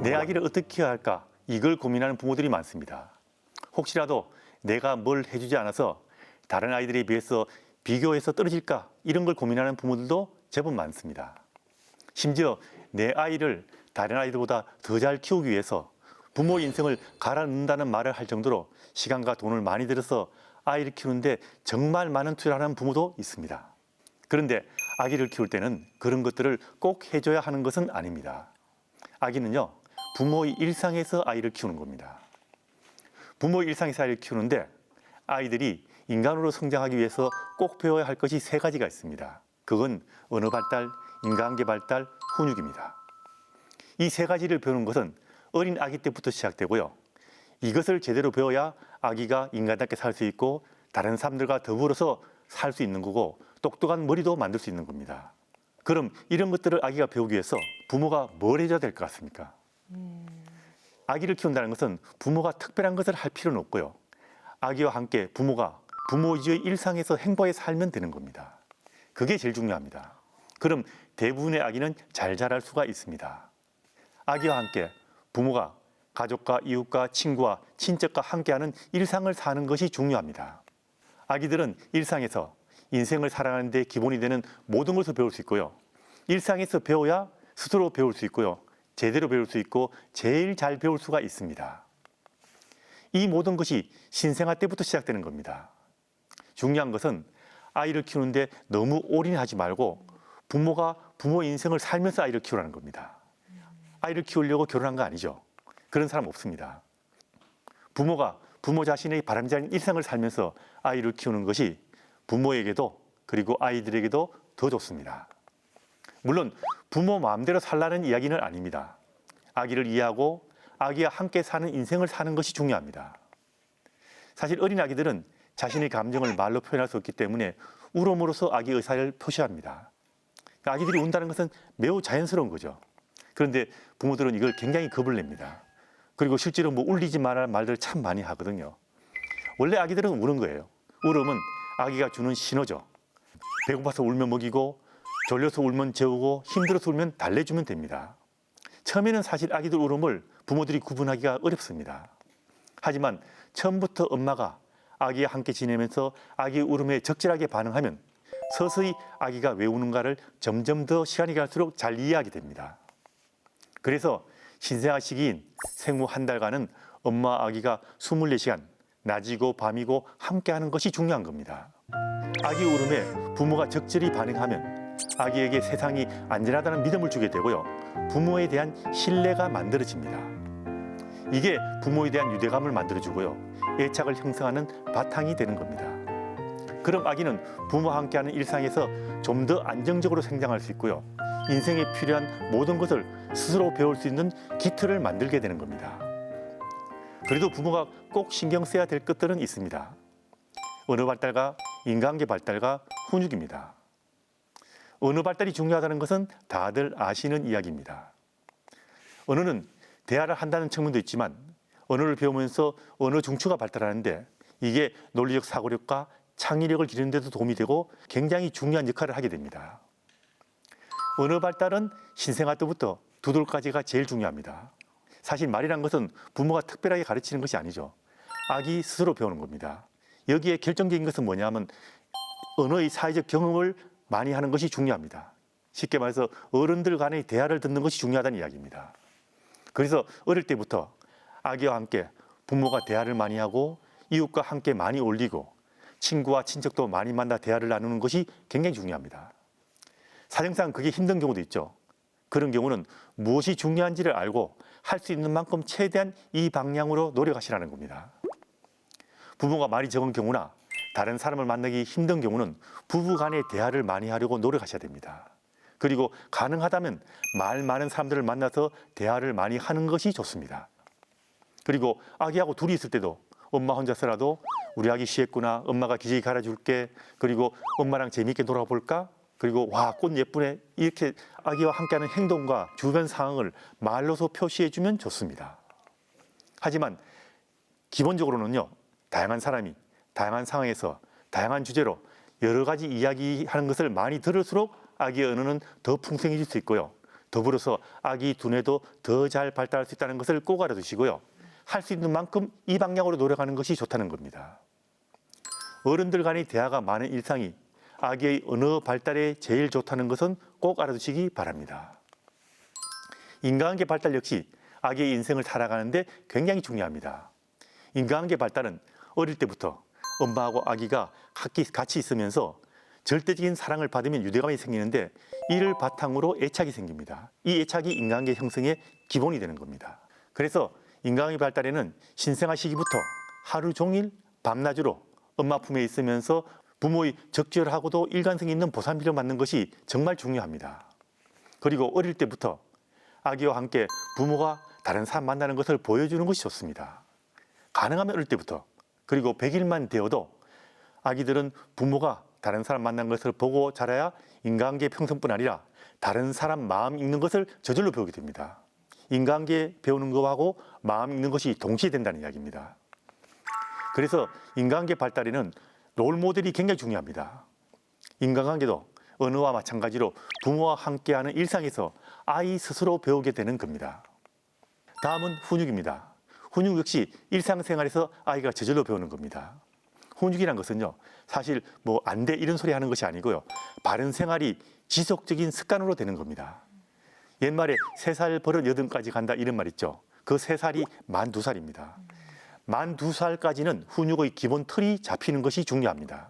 내 아기를 어떻게 키워야 할까? 이걸 고민하는 부모들이 많습니다. 혹시라도 내가 뭘 해주지 않아서 다른 아이들에 비해서 비교해서 떨어질까? 이런 걸 고민하는 부모들도 제법 많습니다. 심지어 내 아이를 다른 아이들보다 더 잘 키우기 위해서 부모 인생을 갈아 넣는다는 말을 할 정도로 시간과 돈을 많이 들여서 아이를 키우는데 정말 많은 투자를 하는 부모도 있습니다. 그런데 아기를 키울 때는 그런 것들을 꼭 해줘야 하는 것은 아닙니다. 아기는요, 부모의 일상에서 아이를 키우는 겁니다. 부모의 일상에서 아이를 키우는데 아이들이 인간으로 성장하기 위해서 꼭 배워야 할 것이 세 가지가 있습니다. 그건 언어 발달, 인간관계 발달, 훈육입니다. 이 세 가지를 배우는 것은 어린 아기 때부터 시작되고요. 이것을 제대로 배워야 아기가 인간답게 살 수 있고 다른 사람들과 더불어서 살 수 있는 거고 똑똑한 머리도 만들 수 있는 겁니다. 그럼 이런 것들을 아기가 배우기 위해서 부모가 뭘 해줘야 될 것 같습니까? 아기를 키운다는 것은 부모가 특별한 것을 할 필요는 없고요. 아기와 함께 부모가 부모 위주의 일상에서 행복하게 살면 되는 겁니다. 그게 제일 중요합니다. 그럼 대부분의 아기는 잘 자랄 수가 있습니다. 아기와 함께 부모가 가족과 이웃과 친구와 친척과 함께하는 일상을 사는 것이 중요합니다. 아기들은 일상에서 인생을 살아가는 데 기본이 되는 모든 것을 배울 수 있고요. 일상에서 배워야 스스로 배울 수 있고요. 제대로 배울 수 있고 제일 잘 배울 수가 있습니다. 이 모든 것이 신생아 때부터 시작되는 겁니다. 중요한 것은 아이를 키우는데 너무 올인하지 말고 부모가 부모 인생을 살면서 아이를 키우라는 겁니다. 아이를 키우려고 결혼한 거 아니죠. 그런 사람 없습니다. 부모가 부모 자신의 바람직한 일상을 살면서 아이를 키우는 것이 부모에게도 그리고 아이들에게도 더 좋습니다. 물론 부모 마음대로 살라는 이야기는 아닙니다. 아기를 이해하고 아기와 함께 사는 인생을 사는 것이 중요합니다. 사실 어린 아기들은 자신의 감정을 말로 표현할 수 없기 때문에 울음으로써 아기 의사를 표시합니다. 아기들이 운다는 것은 매우 자연스러운 거죠. 그런데 부모들은 이걸 굉장히 겁을 냅니다. 그리고 실제로 울리지 말할 말들을 참 많이 하거든요. 원래 아기들은 우는 거예요. 울음은 아기가 주는 신호죠. 배고파서 울면 먹이고 졸려서 울면 재우고 힘들어서 울면 달래주면 됩니다. 처음에는 사실 아기들 울음을 부모들이 구분하기가 어렵습니다. 하지만 처음부터 엄마가 아기와 함께 지내면서 아기 울음에 적절하게 반응하면 서서히 아기가 왜 우는가를 점점 더 시간이 갈수록 잘 이해하게 됩니다. 그래서 신생아 시기인 생후 한 달간은 엄마 아기가 24시간 낮이고 밤이고 함께하는 것이 중요한 겁니다. 아기 울음에 부모가 적절히 반응하면 아기에게 세상이 안전하다는 믿음을 주게 되고요. 부모에 대한 신뢰가 만들어집니다. 이게 부모에 대한 유대감을 만들어주고요. 애착을 형성하는 바탕이 되는 겁니다. 그럼 아기는 부모와 함께하는 일상에서 좀 더 안정적으로 성장할 수 있고요. 인생에 필요한 모든 것을 스스로 배울 수 있는 기틀을 만들게 되는 겁니다. 그래도 부모가 꼭 신경 써야 될 것들은 있습니다. 언어 발달과 인간관계 발달과 훈육입니다. 언어 발달이 중요하다는 것은 다들 아시는 이야기입니다. 언어는 대화를 한다는 측면도 있지만 언어를 배우면서 언어 중추가 발달하는데 이게 논리적 사고력과 창의력을 기르는 데도 도움이 되고 굉장히 중요한 역할을 하게 됩니다. 언어 발달은 신생아 때부터 2돌까지가 제일 중요합니다. 사실 말이란 것은 부모가 특별하게 가르치는 것이 아니죠. 아기 스스로 배우는 겁니다. 여기에 결정적인 것은 뭐냐면 언어의 사회적 경험을 많이 하는 것이 중요합니다. 쉽게 말해서 어른들 간의 대화를 듣는 것이 중요하다는 이야기입니다. 그래서 어릴 때부터 아기와 함께 부모가 대화를 많이 하고 이웃과 함께 많이 어울리고 친구와 친척도 많이 만나 대화를 나누는 것이 굉장히 중요합니다. 사정상 그게 힘든 경우도 있죠. 그런 경우는 무엇이 중요한지를 알고 할 수 있는 만큼 최대한 이 방향으로 노력하시라는 겁니다. 부모가 말이 적은 경우나 다른 사람을 만나기 힘든 경우는 부부 간의 대화를 많이 하려고 노력하셔야 됩니다. 그리고 가능하다면 말 많은 사람들을 만나서 대화를 많이 하는 것이 좋습니다. 그리고 아기하고 둘이 있을 때도 엄마 혼자서라도 우리 아기 쉬했구나, 엄마가 기저귀 갈아줄게, 그리고 엄마랑 재미있게 놀아볼까? 그리고 와, 꽃 예쁘네. 이렇게 아기와 함께하는 행동과 주변 상황을 말로서 표시해주면 좋습니다. 하지만 기본적으로는요, 다양한 사람이 다양한 상황에서 다양한 주제로 여러 가지 이야기하는 것을 많이 들을수록 아기의 언어는 더 풍성해질 수 있고요. 더불어서 아기 두뇌도 더 잘 발달할 수 있다는 것을 꼭 알아두시고요. 할 수 있는 만큼 이 방향으로 노력하는 것이 좋다는 겁니다. 어른들 간의 대화가 많은 일상이 아기의 언어 발달에 제일 좋다는 것은 꼭 알아두시기 바랍니다. 인간관계 발달 역시 아기의 인생을 살아가는데 굉장히 중요합니다. 인간관계 발달은 어릴 때부터 엄마하고 아기가 같이 있으면서 절대적인 사랑을 받으면 유대감이 생기는데 이를 바탕으로 애착이 생깁니다. 이 애착이 인간관계 형성의 기본이 되는 겁니다. 그래서 인간관계 발달에는 신생아 시기부터 하루 종일 밤낮으로 엄마 품에 있으면서 부모의 적절하고도 일관성 있는 보살피를 받는 것이 정말 중요합니다. 그리고 어릴 때부터 아기와 함께 부모가 다른 사람 만나는 것을 보여주는 것이 좋습니다. 가능하면 어릴 때부터, 그리고 100일만 되어도 아기들은 부모가 다른 사람 만난 것을 보고 자라야 인간관계 형성뿐 아니라 다른 사람 마음 읽는 것을 저절로 배우게 됩니다. 인간관계 배우는 것하고 마음 읽는 것이 동시에 된다는 이야기입니다. 그래서 인간관계 발달에는 롤모델이 굉장히 중요합니다. 인간관계도 언어와 마찬가지로 부모와 함께하는 일상에서 아이 스스로 배우게 되는 겁니다. 다음은 훈육입니다. 훈육 역시 일상생활에서 아이가 저절로 배우는 겁니다. 훈육이란 것은요, 사실 뭐 안 돼 이런 소리 하는 것이 아니고요, 바른 생활이 지속적인 습관으로 되는 겁니다. 옛말에 3살 버릇 8까지 간다 이런 말 있죠. 그 3살이 만 2살입니다. 만 2살까지는 훈육의 기본 틀이 잡히는 것이 중요합니다.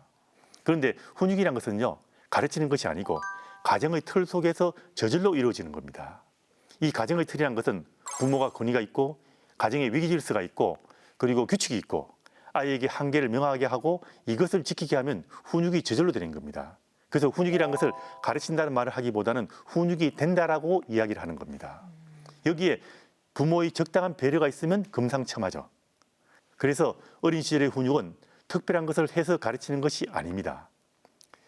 그런데 훈육이란 것은요, 가르치는 것이 아니고 가정의 틀 속에서 저절로 이루어지는 겁니다. 이 가정의 틀이란 것은 부모가 권위가 있고 가정에 위기 질서가 있고 그리고 규칙이 있고 아이에게 한계를 명확하게 하고 이것을 지키게 하면 훈육이 저절로 되는 겁니다. 그래서 훈육이란 것을 가르친다는 말을 하기보다는 훈육이 된다라고 이야기를 하는 겁니다. 여기에 부모의 적당한 배려가 있으면 금상첨화죠. 그래서 어린 시절의 훈육은 특별한 것을 해서 가르치는 것이 아닙니다.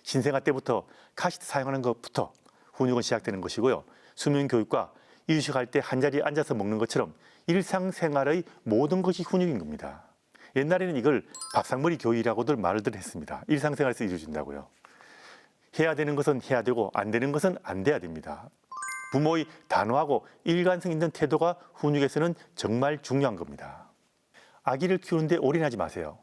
신생아 때부터 카시트 사용하는 것부터 훈육은 시작되는 것이고요. 수면 교육과 이유식할 때 한자리에 앉아서 먹는 것처럼 일상생활의 모든 것이 훈육인 겁니다. 옛날에는 이걸 밥상머리 교육이라고들 말을 했습니다. 일상생활에서 이루어진다고요. 해야 되는 것은 해야 되고 안 되는 것은 안 돼야 됩니다. 부모의 단호하고 일관성 있는 태도가 훈육에서는 정말 중요한 겁니다. 아기를 키우는데 올인하지 마세요.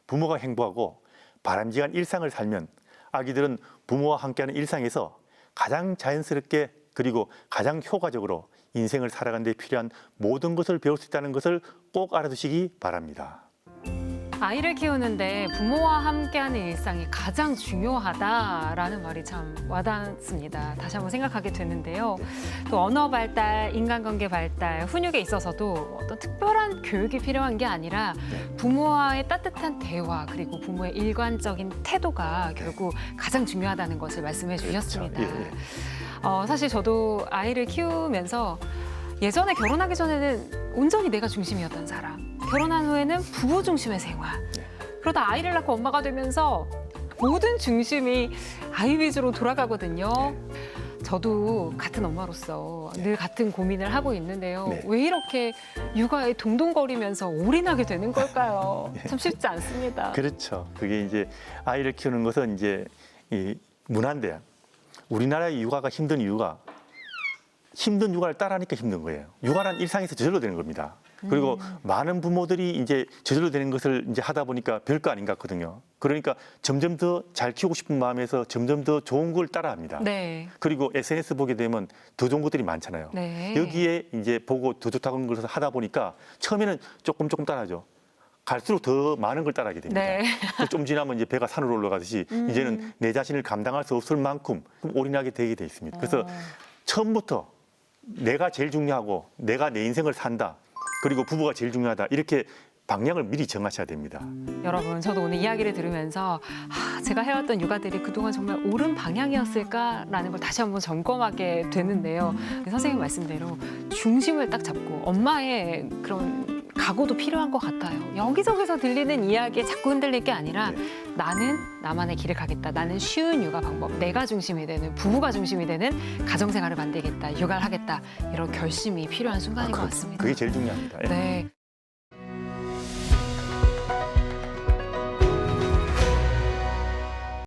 부모가 행복하고 바람직한 일상을 살면 아기들은 부모와 함께하는 일상에서 가장 자연스럽게 그리고 가장 효과적으로 인생을 살아가는 데 필요한 모든 것을 배울 수 있다는 것을 꼭 알아두시기 바랍니다. 아이를 키우는데 부모와 함께하는 일상이 가장 중요하다라는 말이 참 와닿습니다. 다시 한번 생각하게 되는데요. 또 언어 발달, 인간관계 발달, 훈육에 있어서도 어떤 특별한 교육이 필요한 게 아니라 부모와의 따뜻한 대화 그리고 부모의 일관적인 태도가 결국 가장 중요하다는 것을 말씀해 주셨습니다. 사실 저도 아이를 키우면서 예전에 결혼하기 전에는 온전히 내가 중심이었던 사람. 결혼한 후에는 부부 중심의 생활. 그러다 아이를 낳고 엄마가 되면서 모든 중심이 아이 위주로 돌아가거든요. 저도 같은 엄마로서 늘 같은 고민을 하고 있는데요. 왜 이렇게 육아에 동동거리면서 올인하게 되는 걸까요? 참 쉽지 않습니다. 그렇죠. 그게 이제 아이를 키우는 것은 이제 문화인데 우리나라의 육아가 힘든 이유가 힘든 육아를 따라하니까 힘든 거예요. 육아란 일상에서 저절로 되는 겁니다. 그리고 많은 부모들이 이제 저절로 되는 것을 이제 하다 보니까 별거 아닌 것 같거든요. 그러니까 점점 더 잘 키우고 싶은 마음에서 점점 더 좋은 걸 따라합니다. 네. 그리고 SNS 보게 되면 더 좋은 것들이 많잖아요. 네. 여기에 이제 보고 더 좋다고 하는 것을 하다 보니까 처음에는 조금 따라하죠. 갈수록 더 많은 걸 따라하게 됩니다. 네. 좀 지나면 이제 배가 산으로 올라가듯이 이제는 내 자신을 감당할 수 없을 만큼 올인하게 되게 돼 있습니다. 그래서 처음부터 내가 제일 중요하고 내가 내 인생을 산다. 그리고 부부가 제일 중요하다. 이렇게 방향을 미리 정하셔야 됩니다. 여러분, 저도 오늘 이야기를 들으면서 제가 해왔던 육아들이 그동안 정말 옳은 방향이었을까라는 걸 다시 한번 점검하게 되는데요. 선생님 말씀대로 중심을 딱 잡고 엄마의 그런 각오도 필요한 것 같아요. 여기저기서 들리는 이야기에 자꾸 흔들릴 게 아니라 나는 나만의 길을 가겠다. 나는 쉬운 육아 방법, 내가 중심이 되는, 부부가 중심이 되는 가정생활을 만들겠다, 육아를 하겠다. 이런 결심이 필요한 순간인 것 같습니다. 그게 제일 중요합니다. 네.